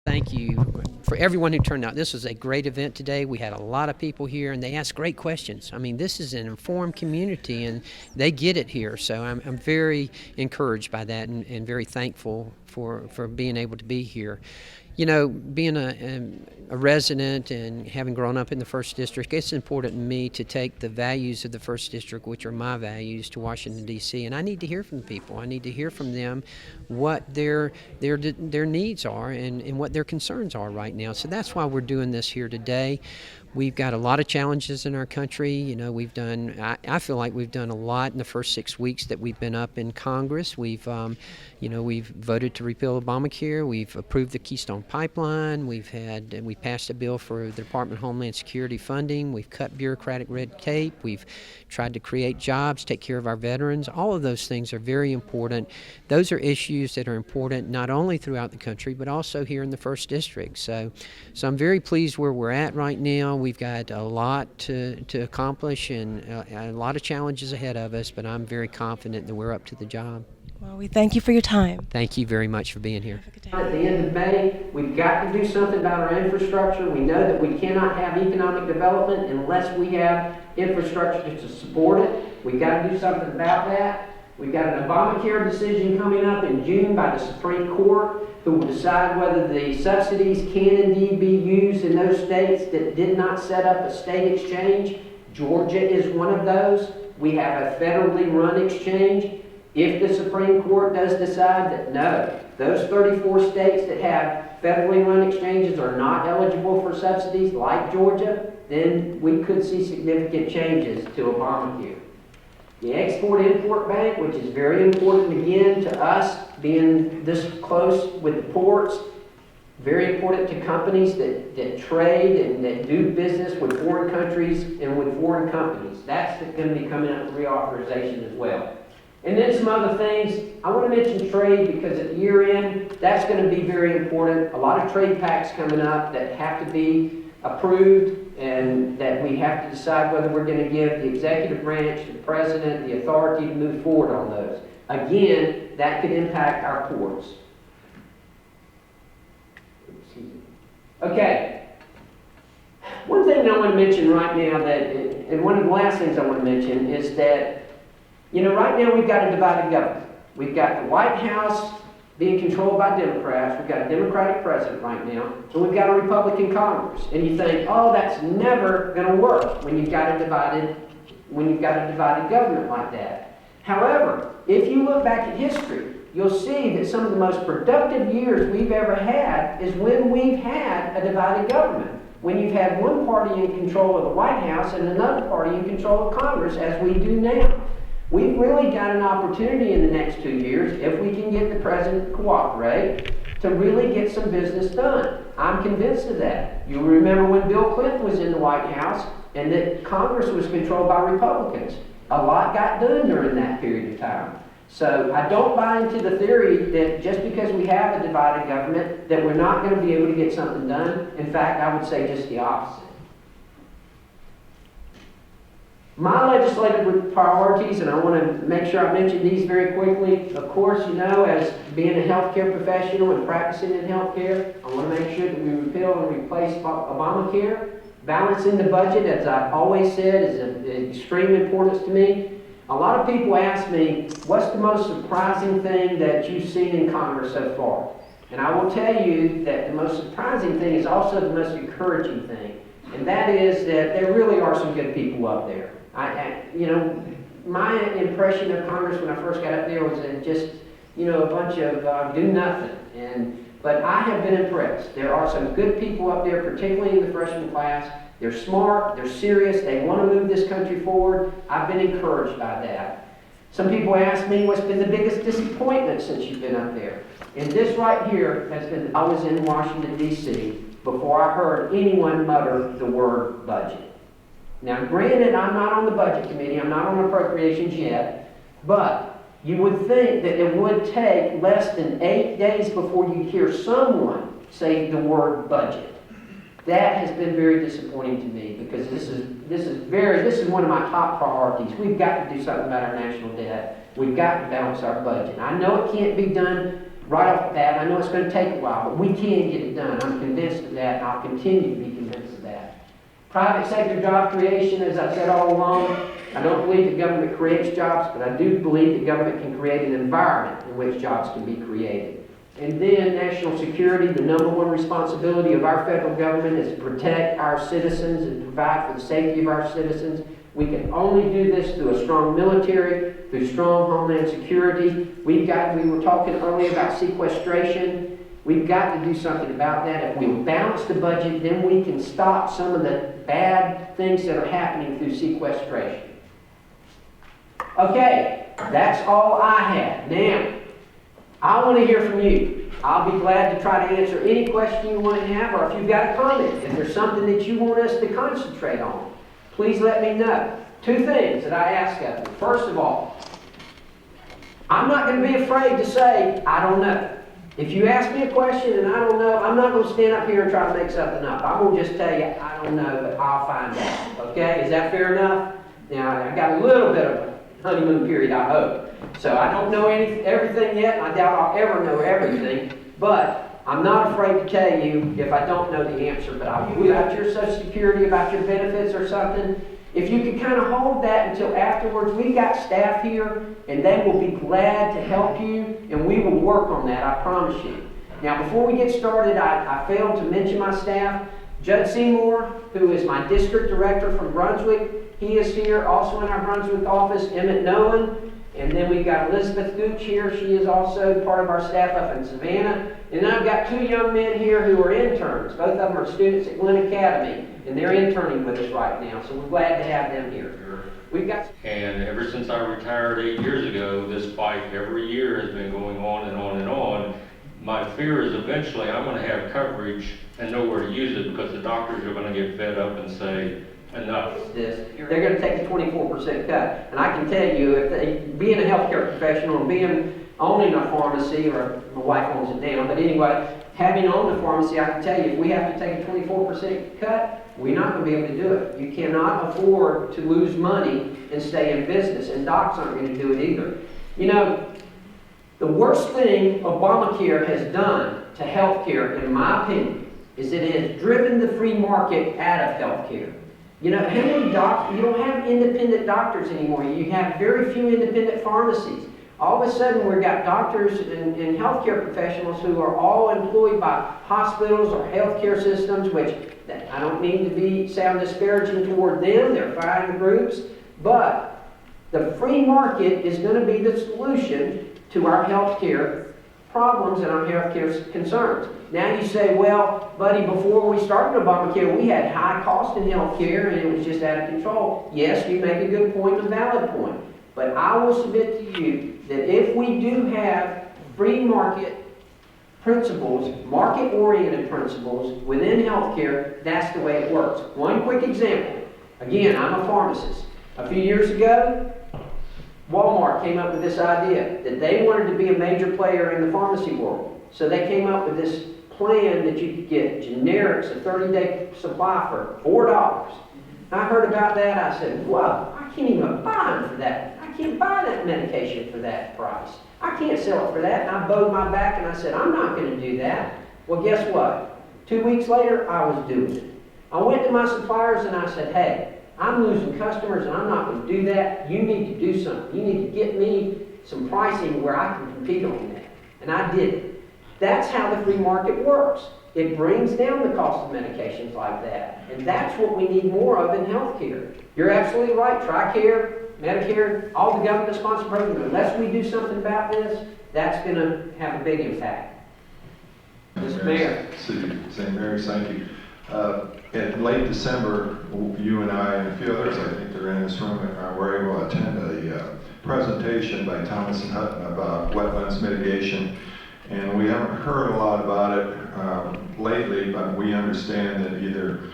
Thank you for everyone who turned out. This was a great event today. We had a lot of people here, and they asked great questions. I mean, this is an informed community, and they get it here. So I'm very encouraged by that and very thankful for being able to be here. You know, being a resident and having grown up in the 1st District, it's important to me to take the values of the 1st District, which are my values, to Washington, D.C., and I need to hear from the people. I need to hear from them what their needs are and what their concerns are right now. So that's why we're doing this here today. We've got a lot of challenges in our country. You know, I feel like we've done a lot in the first 6 weeks that we've been up in Congress. We've voted to repeal Obamacare. We've approved the Keystone Pipeline. We passed a bill for the Department of Homeland Security funding. We've cut bureaucratic red tape. We've tried to create jobs, take care of our veterans. All of those things are very important. Those are issues that are important not only throughout the country, but also here in the 1st District. So I'm very pleased where we're at right now. We've got a lot to accomplish and a lot of challenges ahead of us, but I'm very confident that we're up to the job. Well, we thank you for your time. Thank you very much for being here. At the end of May, we've got to do something about our infrastructure. We know that we cannot have economic development unless we have infrastructure to support it. We've got to do something about that. We've got an Obamacare decision coming up in June by the Supreme Court, who will decide whether the subsidies can indeed be used in those states that did not set up a state exchange. Georgia is one of those. We have a federally run exchange. If the Supreme Court does decide that no, those 34 states that have federally run exchanges are not eligible for subsidies like Georgia, then we could see significant changes to Obamacare. The Export-Import Bank, which is very important again to us being this close with the ports, very important to companies that trade and that do business with foreign countries and with foreign companies. That's going to be coming up for reauthorization as well. And then some other things. I want to mention trade because at the year end, that's going to be very important. A lot of trade pacts coming up that have to be approved and that we have to decide whether we're going to give the executive branch, the president, the authority to move forward on those. Again, that could impact our ports. Okay. One thing I want to mention right now and one of the last things I want to mention is that right now we've got a divided government. We've got the White House being controlled by Democrats. We've got a Democratic president right now. And we've got a Republican Congress. And you think, oh, that's never going to work when you've got a divided government like that. However, if you look back at history, you'll see that some of the most productive years we've ever had is when we've had a divided government. When you've had one party in control of the White House and another party in control of Congress, as we do now. We've really got an opportunity in the next 2 years, if we can get the president to cooperate, to really get some business done. I'm convinced of that. You remember when Bill Clinton was in the White House and that Congress was controlled by Republicans. A lot got done during that period of time. So I don't buy into the theory that just because we have a divided government that we're not going to be able to get something done. In fact, I would say just the opposite. My legislative priorities, and I want to make sure I mention these very quickly. Of course, as being a healthcare professional and practicing in healthcare, I want to make sure that we repeal and replace Obamacare. Balancing the budget, as I've always said, is of extreme importance to me. A lot of people ask me, what's the most surprising thing that you've seen in Congress so far? And I will tell you that the most surprising thing is also the most encouraging thing. And that is that there really are some good people up there. My impression of Congress when I first got up there was just, a bunch of do nothing. But I have been impressed. There are some good people up there, particularly in the freshman class. They're smart, they're serious, they want to move this country forward. I've been encouraged by that. Some people ask me what's been the biggest disappointment since you've been up there. And this right here has been, I was in Washington, D.C. before I heard anyone mutter the word budget. Now, granted, I'm not on the budget committee, I'm not on appropriations yet, but you would think that it would take less than 8 days before you hear someone say the word budget. That has been very disappointing to me because this is one of my top priorities. We've got to do something about our national debt. We've got to balance our budget. I know it can't be done right off the bat. I know it's going to take a while, but we can get it done. I'm convinced of that, and I'll continue to be convinced of that. Private sector job creation, as I've said all along, I don't believe the government creates jobs, but I do believe the government can create an environment in which jobs can be created. And then national security, the number one responsibility of our federal government is to protect our citizens and provide for the safety of our citizens. We can only do this through a strong military, through strong homeland security. We were talking earlier about sequestration. We've got to do something about that. If we balance the budget, then we can stop some of the bad things that are happening through sequestration. Okay, that's all I have. Now, I want to hear from you. I'll be glad to try to answer any question you want to have, or if you've got a comment, if there's something that you want us to concentrate on, please let me know. Two things that I ask of you. First of all, I'm not going to be afraid to say, I don't know. If you ask me a question and I don't know, I'm not going to stand up here and try to make something up. I'm going to just tell you, I don't know, but I'll find out. Okay? Is that fair enough? Now, I've got a little bit of a honeymoon period, I hope. So I don't know everything yet. I doubt I'll ever know everything. But I'm not afraid to tell you if I don't know the answer. But about your Social Security, about your benefits or something, if you could kind of hold that until afterwards, we've got staff here, and they will be glad to help you, and we will work on that, I promise you. Now, before we get started, I failed to mention my staff. Judd Seymour, who is my district director from Brunswick, he is here, also in our Brunswick office. Emmett Nolan, and then we've got Elizabeth Gooch here. She is also part of our staff up in Savannah. And then I've got two young men here who are interns. Both of them are students at Glenn Academy, and they're interning with us right now. So we're glad to have them here. We've got. And ever since I retired 8 years ago, this fight every year has been going on and on and on. My fear is eventually I'm going to have coverage and know where to use it, because the doctors are going to get fed up and say, enough. They're going to take the 24% cut. And I can tell you, being a healthcare professional and owning a pharmacy, or my wife owns it now, but anyway, having owned a pharmacy, I can tell you, if we have to take a 24% cut, we're not going to be able to do it. You cannot afford to lose money and stay in business, and docs aren't going to do it either. You know, the worst thing Obamacare has done to healthcare, in my opinion, is that it has driven the free market out of healthcare. You know, how many doctors, you don't have independent doctors anymore. You have very few independent pharmacies. All of a sudden, we've got doctors and healthcare professionals who are all employed by hospitals or healthcare systems, which I don't mean to sound disparaging toward them. They're fine groups. But the free market is going to be the solution to our healthcare problems and our healthcare concerns. Now you say, well, buddy, before we started Obamacare, we had high cost in healthcare and it was just out of control. Yes, you make a good point, a valid point. But I will submit to you that if we do have free market principles, market-oriented principles within healthcare, that's the way it works. One quick example. Again, I'm a pharmacist. A few years ago, Walmart came up with this idea that they wanted to be a major player in the pharmacy world. So they came up with this plan that you could get generics, a 30-day supply for $4. I heard about that. I said, well, I can't even buy them for that. I can't buy that medication for that price. I can't sell it for that. And I bowed my back and I said, I'm not going to do that. Well, guess what? 2 weeks later, I was doing it. I went to my suppliers and I said, hey, I'm losing customers and I'm not going to do that. You need to do something. You need to get me some pricing where I can compete on that. And I did it. That's how the free market works. It brings down the cost of medications like that. And that's what we need more of in healthcare. You're absolutely right. TRICARE, Medicare, all the government-sponsored programs, unless we do something about this, that's going to have a big impact. Mr. Mayor. St. Mary's, thank you. In late December, you and I and a few others, I think they're in this room, were able to attend a presentation by Thomas and Hutton about wetlands mitigation. And we haven't heard a lot about it lately, but we understand that either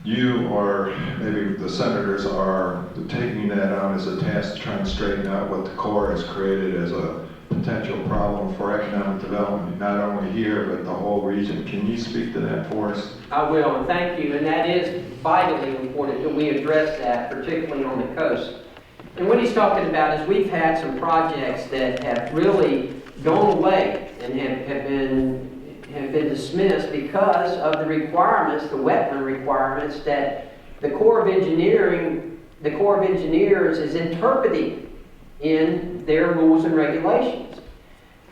you or maybe the senators are taking that on as a task to try and straighten out what the Corps has created as a potential problem for economic development, not only here, but the whole region. Can you speak to that for us? I will, and thank you. And that is vitally important that we address that, particularly on the coast. And what he's talking about is we've had some projects that have really gone away and have been dismissed because of the requirements, the wetland requirements that the Corps of Engineers is interpreting in their rules and regulations.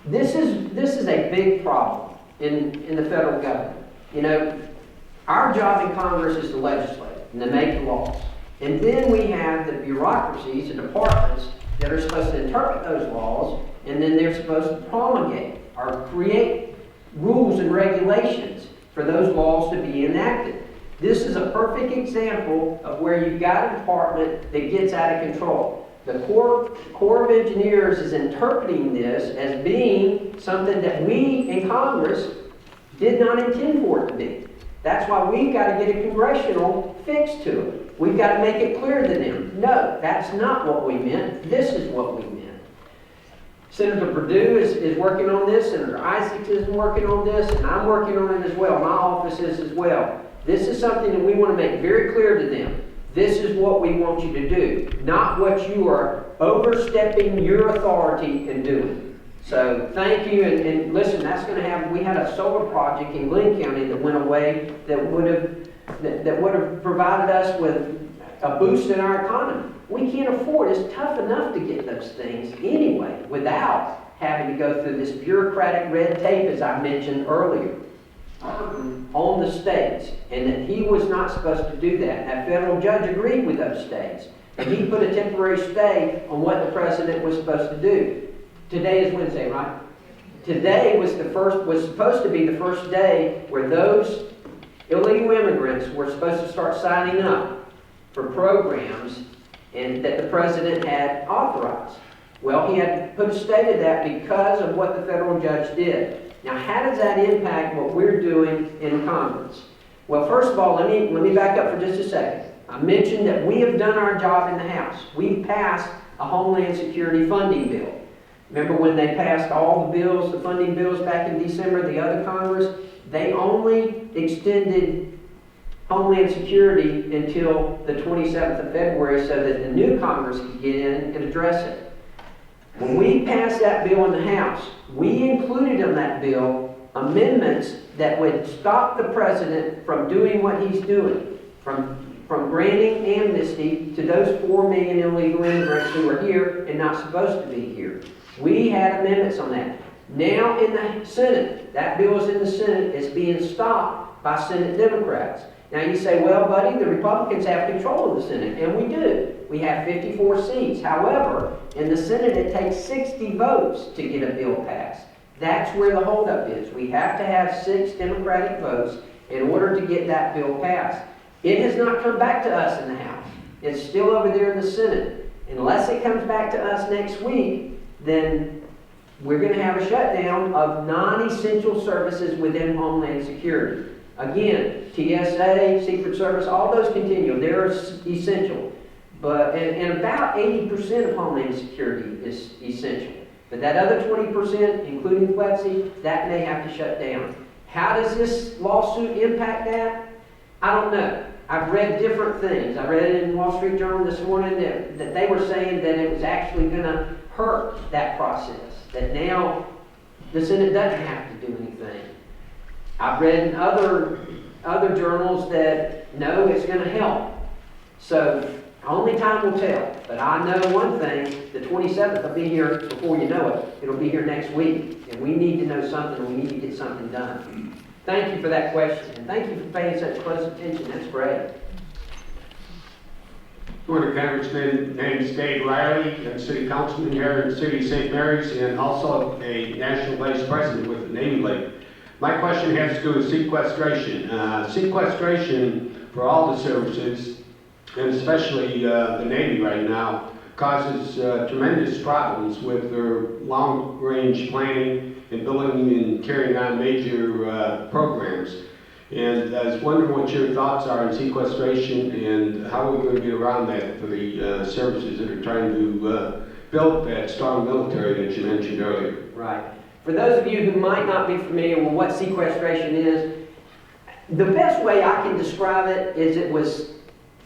This is a big problem in the federal government. You know, our job in Congress is to legislate and to make laws. And then we have the bureaucracies, the departments that are supposed to interpret those laws, and then they're supposed to promulgate or create rules and regulations for those laws to be enacted. This is a perfect example of where you've got a department that gets out of control. The Corps of Engineers is interpreting this as being something that we in Congress did not intend for it to be. That's why we've got to get a congressional fix to it. We've got to make it clear to them, no, that's not what we meant. This is what we meant. Senator Perdue is working on this, Senator Isaacs is working on this, and I'm working on it as well. My office is as well. This is something that we want to make very clear to them. This is what we want you to do, not what you are overstepping your authority and doing. So thank you, and listen, that's going to happen. We had a solar project in Glenn County that went away that would have provided us with a boost in our economy. We can't afford, it's tough enough to get those things anyway without having to go through this bureaucratic red tape, as I mentioned earlier, on the states, and that he was not supposed to do that. That federal judge agreed with those states, and he put a temporary stay on what the president was supposed to do. Today is Wednesday, right? Today was supposed to be the first day where those illegal immigrants were supposed to start signing up for programs and that the president had authorized. Well, he had put a stay to that because of what the federal judge did. Now, how does that impact what we're doing in Congress? Well, first of all, let me back up for just a second. I mentioned that we have done our job in the House. We passed a Homeland Security funding bill. Remember when they passed all the bills, the funding bills back in December, the other Congress? They only extended Homeland Security until the 27th of February so that the new Congress could get in and address it. When we passed that bill in the House, we included in that bill amendments that would stop the president from doing what he's doing, from granting amnesty to those 4 million illegal immigrants who are here and not supposed to be here. We had amendments on that. Now in the Senate, that bill is in the Senate, it's being stopped by Senate Democrats. Now you say, well, buddy, the Republicans have control of the Senate, and we do. We have 54 seats. However, in the Senate, it takes 60 votes to get a bill passed. That's where the holdup is. We have to have 6 Democratic votes in order to get that bill passed. It has not come back to us in the House. It's still over there in the Senate. Unless it comes back to us next week, then we're going to have a shutdown of non-essential services within Homeland Security. Again, TSA, Secret Service, all those continue. They're essential. And about 80% of Homeland Security is essential. But that other 20%, including FLETC, that may have to shut down. How does this lawsuit impact that? I don't know. I've read different things. I read it in the Wall Street Journal this morning that they were saying that it was actually going to hurt that process. That now the Senate doesn't have to do anything. I've read in other journals that no, it's going to help. So only time will tell. But I know one thing, the 27th will be here before you know it. It'll be here next week. And we need to know something. We need to get something done. Thank you for that question. And thank you for paying such close attention. That's great. Good morning, Congressman. My name is Dave Riley. I'm City Councilman here in the City of St. Mary's and also a National Vice President with the Navy League. My question has to do with sequestration. Sequestration for all the services, and especially the Navy right now, causes tremendous problems with their long-range planning and building and carrying on major programs. And I was wondering what your thoughts are on sequestration and how we're going to get around that for the services that are trying to build that strong military that you mentioned earlier. Right. For those of you who might not be familiar with what sequestration is, the best way I can describe it is it was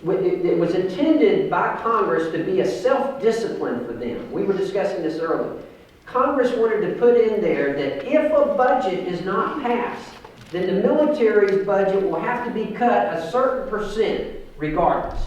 intended by Congress to be a self-discipline for them. We were discussing this earlier. Congress wanted to put in there that if a budget is not passed, then the military's budget will have to be cut a certain percent regardless.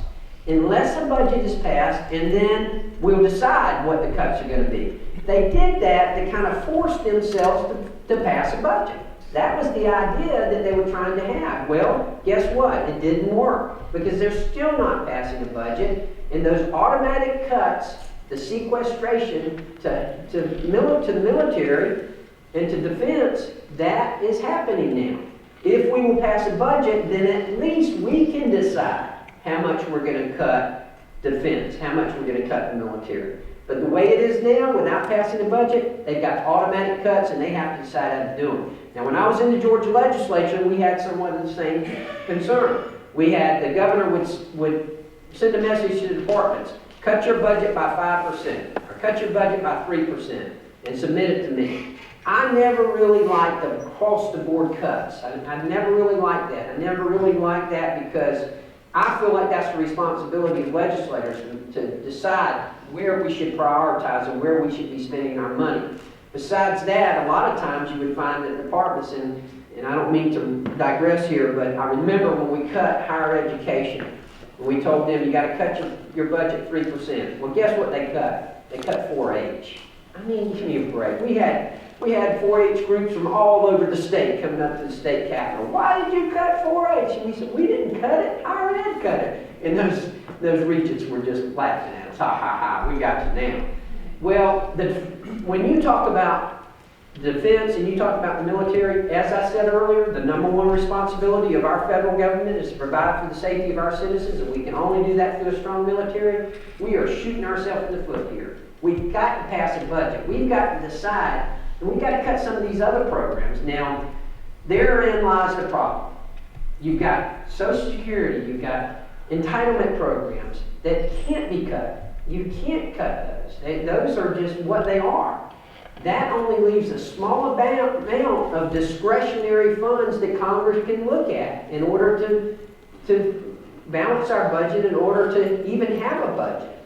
Unless a budget is passed, and then we'll decide what the cuts are going to be. They did that to kind of force themselves to pass a budget. That was the idea that they were trying to have. Well, guess what? It didn't work because they're still not passing a budget, and those automatic cuts, the sequestration to the military and to defense, that is happening now. If we will pass a budget, then at least we can decide how much we're going to cut defense, how much we're going to cut the military. But the way it is now, without passing a budget, they've got automatic cuts and they have to decide how to do them. Now, when I was in the Georgia legislature, we had somewhat of the same concern. We had, the governor would send a message to the departments, cut your budget by 5%, or cut your budget by 3%, and submit it to me. I never really liked the across-the-board cuts. I never really liked that. I never really liked that because I feel like that's the responsibility of legislators to decide where we should prioritize and where we should be spending our money. Besides that, a lot of times you would find that departments, and I don't mean to digress here, but I remember when we cut higher education, we told them you got to cut your budget 3%. Well, guess what they cut? They cut 4-H. I mean, give me a break. We had 4-H groups from all over the state coming up to the state capitol. Why did you cut 4-H? And we said, we didn't cut it. Higher ed cut it. And those regents were just laughing at us. Ha, ha, ha, we got you now. Well, when you talk about defense and you talk about the military, as I said earlier, the number one responsibility of our federal government is to provide for the safety of our citizens, and we can only do that through a strong military. We are shooting ourselves in the foot here. We've got to pass a budget. We've got to decide, and we've got to cut some of these other programs. Now, therein lies the problem. You've got Social Security, you've got entitlement programs that can't be cut. You can't cut those. Those are just what they are. That only leaves a small amount of discretionary funds that Congress can look at in order to balance our budget, in order to even have a budget.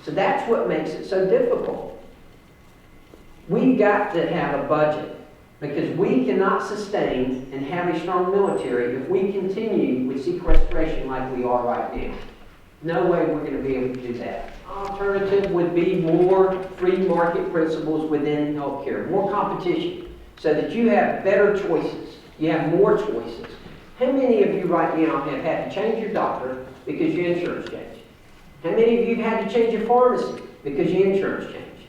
So that's what makes it so difficult. We've got to have a budget because we cannot sustain and have a strong military if we continue with sequestration like we are right now. No way we're going to be able to do that. Alternative would be more free market principles within healthcare, more competition, so that you have better choices. You have more choices. How many of you right now have had to change your doctor because your insurance changed? How many of you have had to change your pharmacy because your insurance changed?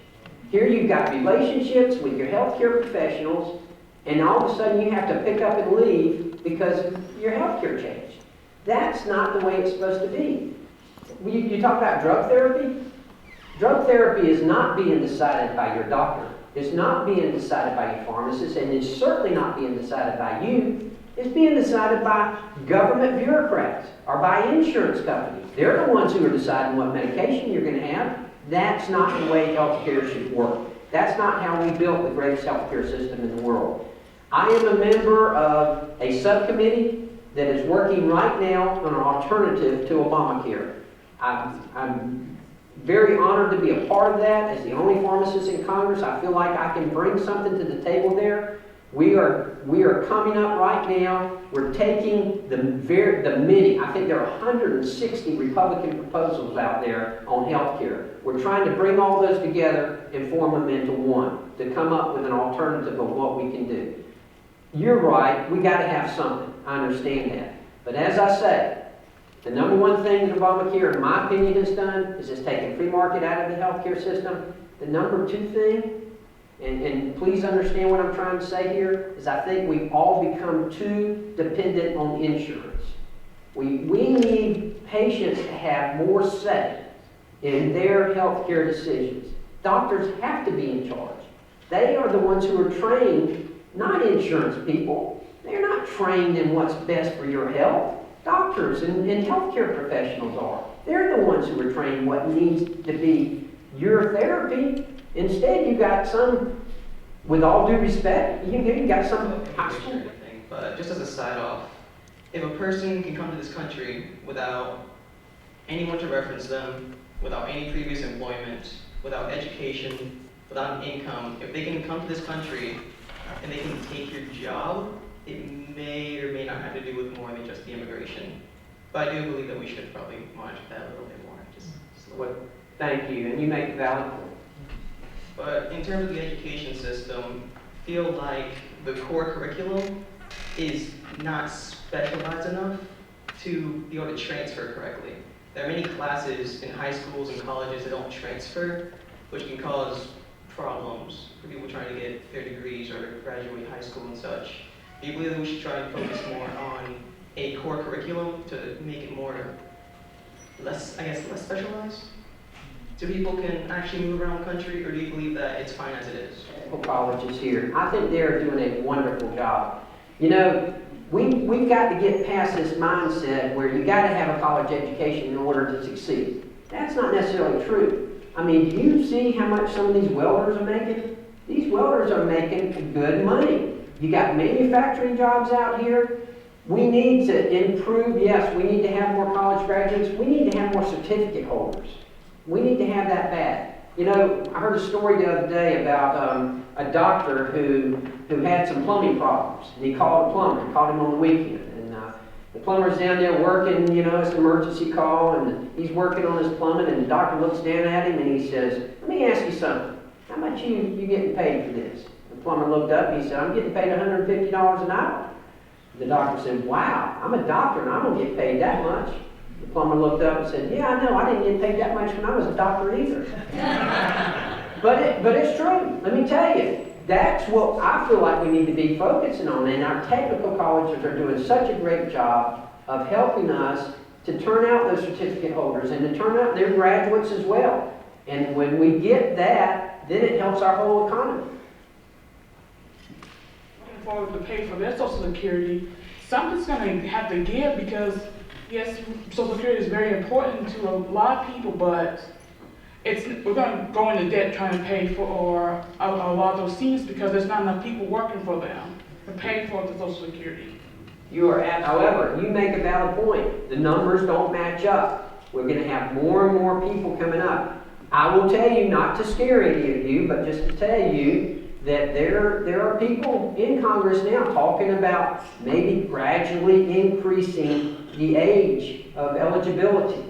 Here you've got relationships with your healthcare professionals, and all of a sudden you have to pick up and leave because your healthcare changed. That's not the way it's supposed to be. You talk about drug therapy. Drug therapy is not being decided by your doctor. It's not being decided by your pharmacist, and it's certainly not being decided by you. It's being decided by government bureaucrats or by insurance companies. They're the ones who are deciding what medication you're going to have. That's not the way healthcare should work. That's not how we built the greatest healthcare system in the world. I am a member of a subcommittee that is working right now on an alternative to Obamacare. I'm very honored to be a part of that. As the only pharmacist in Congress, I feel like I can bring something to the table there. We are coming up right now. We're taking the many, I think there are 160 Republican proposals out there on health care. We're trying to bring all those together and form them into one to come up with an alternative of what we can do. You're right, we got to have something. I understand that. But as I say, the number one thing that Obamacare, in my opinion, has done is it's taken free market out of the healthcare system. The number two thing, and please understand what I'm trying to say here, is I think we've all become too dependent on insurance. We need patients to have more say in their healthcare decisions. Doctors have to be in charge. They are the ones who are trained, not insurance people. They're not trained in what's best for your health. Doctors and healthcare professionals are. They're the ones who are trained what needs to be your therapy. Instead, you got some, with all due respect, you got some high school. But just as a side off, if a person can come to this country without anyone to reference them, without any previous employment, without education, without income, if they can come to this country and they can take your job, it may or may not have to do with more than just the immigration. But I do believe that we should probably monitor that a little bit more. Well, thank you, and you make a valid point. But in terms of the education system, I feel like the core curriculum is not specialized enough to be able to transfer correctly. There are many classes in high schools and colleges that don't transfer, which can cause problems for people trying to get their degrees or graduate high school and such. Do you believe that we should try and focus more on a core curriculum to make it more less specialized? So people can actually move around the country, or do you believe that it's fine as it is? Technical colleges here, I think they're doing a wonderful job. You know, we've got to get past this mindset where you got to have a college education in order to succeed. That's not necessarily true. I mean, do you see how much some of these welders are making? These welders are making good money. You got manufacturing jobs out here. We need to improve, yes, we need to have more college graduates. We need to have more certificate holders. We need to have that bad. You know, I heard a story the other day about a doctor who had some plumbing problems. And he called a plumber. He called him on the weekend. And the plumber's down there working, you know, it's an emergency call. And he's working on his plumbing. And the doctor looks down at him and he says, let me ask you something. How much you getting paid for this? The plumber looked up and he said, I'm getting paid $150 an hour. The doctor said, wow, I'm a doctor and I don't get paid that much. The plumber looked up and said, yeah, I know, I didn't get paid that much when I was a doctor either. but it's true. Let me tell you, that's what I feel like we need to be focusing on. And our technical colleges are doing such a great job of helping us to turn out those certificate holders and to turn out their graduates as well. And when we get that, then it helps our whole economy. Looking forward to pay for their Social Security. Something's going to have to give because, yes, Social Security is very important to a lot of people, but we're going to go into debt trying to pay for a lot of those seniors because there's not enough people working for them to pay for the Social Security. You are, however, you make a valid point. The numbers don't match up. We're going to have more and more people coming up. I will tell you, not to scare any of you, but just to tell you that there are people in Congress now talking about maybe gradually increasing the age of eligibility.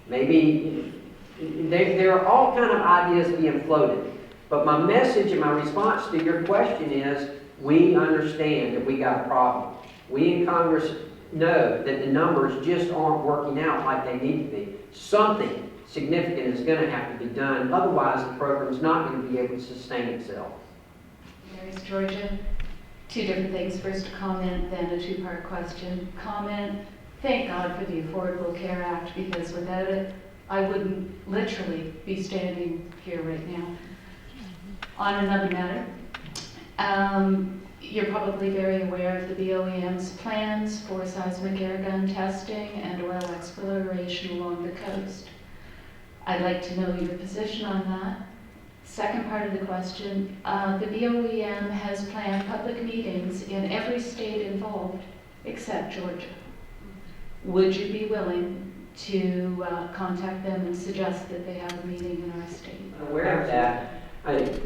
Maybe there are all kind of ideas being floated. But my message and my response to your question is, we understand that we got a problem. We in Congress know that the numbers just aren't working out like they need to be. Something significant is going to have to be done. Otherwise, the program is not going to be able to sustain itself. Mary's Georgia. Two different things. First, a comment, then a two-part question. Comment, thank God for the Affordable Care Act, because without it, I wouldn't literally be standing here right now. On another matter, you're probably very aware of the BOEM's plans for seismic air gun testing and oil exploration along the coast. I'd like to know your position on that. Second part of the question, the BOEM has planned public meetings in every state involved except Georgia. Would you be willing to contact them and suggest that they have a meeting in our state? I'm aware of that.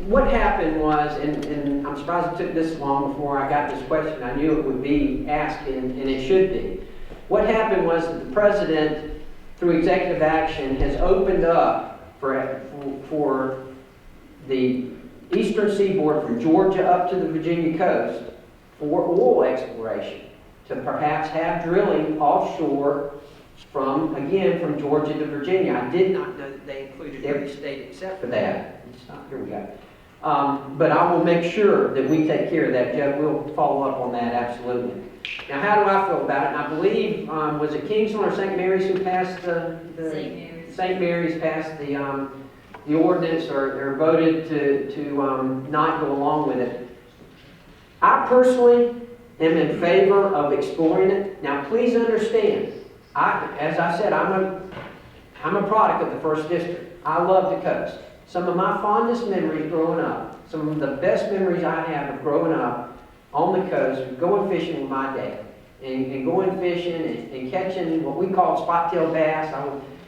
What happened was, and I'm surprised it took this long before I got this question. I knew it would be asked, and it should be. What happened was that the president, through executive action, has opened up for the eastern seaboard from Georgia up to the Virginia coast for oil exploration, to perhaps have drilling offshore from Georgia to Virginia. I did not know that they included every state except for that. Here we go. But I will make sure that we take care of that, Jeff. We'll follow up on that, absolutely. Now, how do I feel about it? And I believe, was it Kingsland or St. Mary's who passed St. Mary's passed the ordinance or voted to not go along with it. I personally am in favor of exploring it. Now, please understand, as I said, I'm a product of the 1st District. I love the coast. Some of my fondest memories growing up, some of the best memories I have of growing up on the coast, going fishing with my dad. And going fishing and catching what we call spot-tailed bass.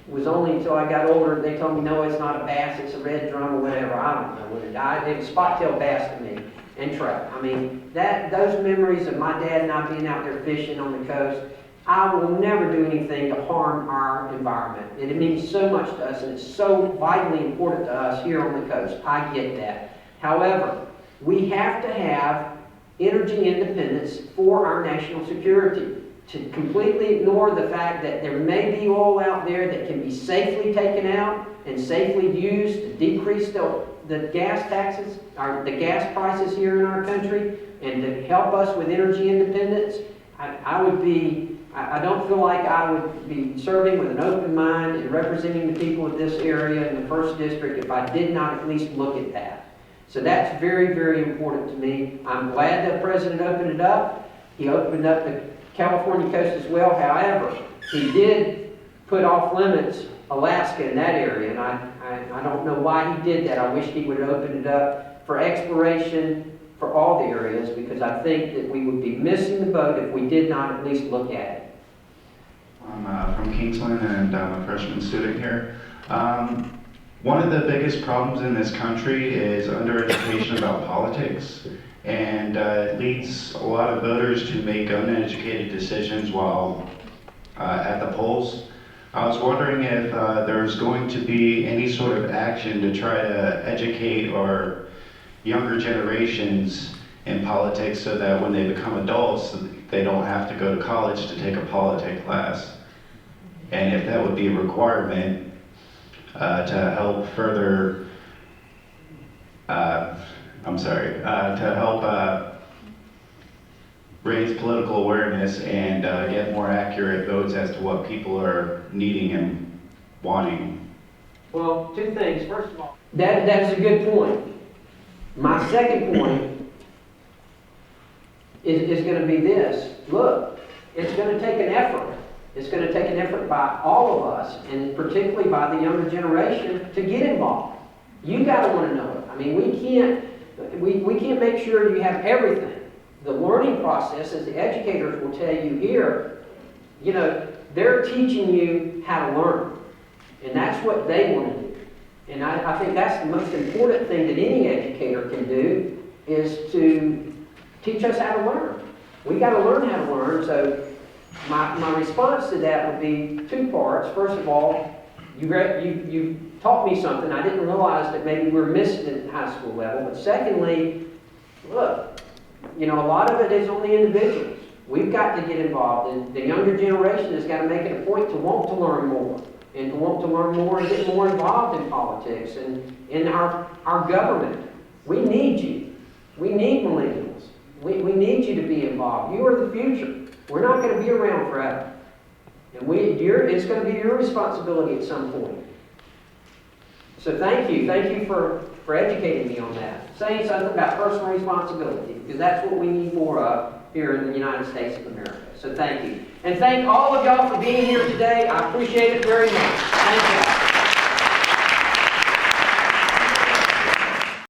was only until I got older, they told me, no, it's not a bass, it's a red drum or whatever. I don't know what it was spot-tailed bass to me, and trout. I mean, those memories of my dad and I being out there fishing on the coast, I will never do anything to harm our environment. And it means so much to us, and it's so vitally important to us here on the coast. I get that. However, we have to have energy independence for our national security. To completely ignore the fact that there may be oil out there that can be safely taken out and safely used to decrease the gas taxes, or the gas prices here in our country, and to help us with energy independence, I don't feel like I would be serving with an open mind and representing the people of this area in the 1st District if I did not at least look at that. So that's very, very important to me. I'm glad that the President opened it up. He opened up the California coast as well. However, he did put off limits Alaska in that area, and I don't know why he did that. I wish he would have opened it up for exploration for all the areas, because I think that we would be missing the boat if we did not at least look at it. I'm from Kingsland, and I'm a freshman student here. One of the biggest problems in this country is undereducation about politics, and it leads a lot of voters to make uneducated decisions while at the polls. I was wondering if there's going to be any sort of action to try to educate our younger generations in politics so that when they become adults, they don't have to go to college to take a politics class. And if that would be a requirement to help further, to help raise political awareness and get more accurate votes as to what people are needing and wanting. Well, 2 things. First of all, that's a good point. My second point is going to be this. Look, it's going to take an effort. It's going to take an effort by all of us, and particularly by the younger generation, to get involved. You got to want to know it. I mean, we can't make sure you have everything. The learning process, as the educators will tell you here, you know, they're teaching you how to learn, and that's what they want to do. And I think that's the most important thing that any educator can do, is to teach us how to learn. We got to learn how to learn. So my response to that would be 2 parts. First of all, you taught me something I didn't realize that maybe we're missing at high school level. But secondly, look, you know, a lot of it is on the individuals. We've got to get involved, and the younger generation has got to make it a point to want to learn more, and to want to learn more and get more involved in politics and in our government. We need you. We need millennials. We need you to be involved. You are the future. We're not going to be around forever. And it's going to be your responsibility at some point. So thank you. Thank you for educating me on that. Saying something about personal responsibility, because that's what we need more of here in the United States of America. So thank you. And thank all of y'all for being here today. I appreciate it very much. Thank you.